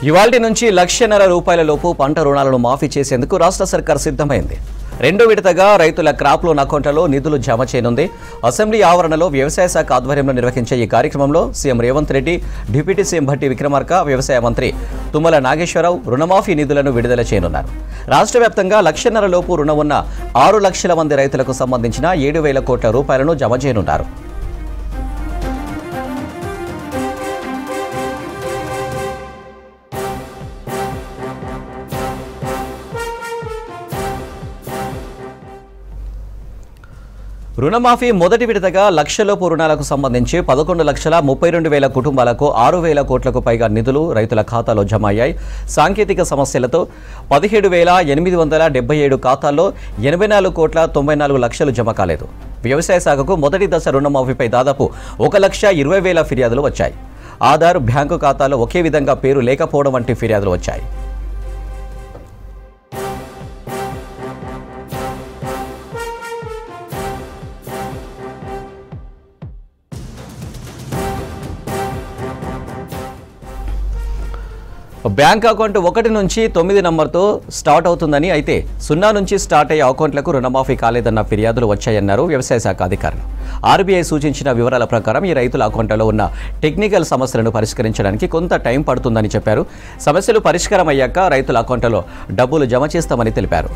ఇవాల్టి నుంచి ₹1,00,000 లోపు పంట రుణాలను మాఫీ చేసేందుకు రాష్ట్ర సర్కార్ సిద్ధమైంది. రెండో విడతగా రైతుల క్రాప్ లోన్ అకౌంట్లలో నిధులు జమ చేయనుంది. అసెంబ్లీ ఆవరణలో వ్యవసాయ శాఖ ఆధ్వర్యంలో నిర్వహించే ఈ కార్యక్రమంలో CM Revanth Reddy, deputy CM Bhatti Vikramarka, వ్యవసాయ మంత్రి తుమ్మల నాగేశ్వరరావు రుణమాఫీ నిధులను విడుదల చేయనున్నారు. రాష్ట్ర వ్యాప్తంగా ₹1,00,000 లోపు రుణం ఉన్న 6 లక్షల మంది రైతులకు సంబంధించిన 7,000 కోట్ల రూపాయలను జమ చేయనున్నారు. రుణమాఫీ మొదటి విడతగా ₹1,00,000 రుణాలకు సంబంధించి 11,32,000 కుటుంబాలకు 6,000 కోట్లకు పైగా నిధులు రైతుల ఖాతాలో జమ అయ్యాయి. సాంకేతిక సమస్యలతో 17,877 ఖాతాల్లో 84,94,00,000 జమ కాలేదు. వ్యవసాయ శాఖకు మొదటి దశ రుణమాఫీపై దాదాపు 1,20,000 ఫిర్యాదులు వచ్చాయి. ఆధార్, బ్యాంకు ఖాతాలో ఒకే విధంగా పేరు లేకపోవడం వంటి ఫిర్యాదులు వచ్చాయి. బ్యాంక్ అకౌంట్ 1 నుంచి 9 నంబర్తో స్టార్ట్ అవుతుందని, అయితే 0 నుంచి స్టార్ట్ అయ్యే అకౌంట్లకు రుణమాఫీ కాలేదన్న ఫిర్యాదులు వచ్చాయన్నారు వ్యవసాయ శాఖ అధికారులు. ఆర్బీఐ సూచించిన వివరాల ప్రకారం ఈ రైతుల అకౌంట్లలో ఉన్న టెక్నికల్ సమస్యలను పరిష్కరించడానికి కొంత టైం పడుతుందని చెప్పారు. సమస్యలు పరిష్కారం అయ్యాక రైతుల అకౌంట్లలో డబ్బులు జమ చేస్తామని తెలిపారు.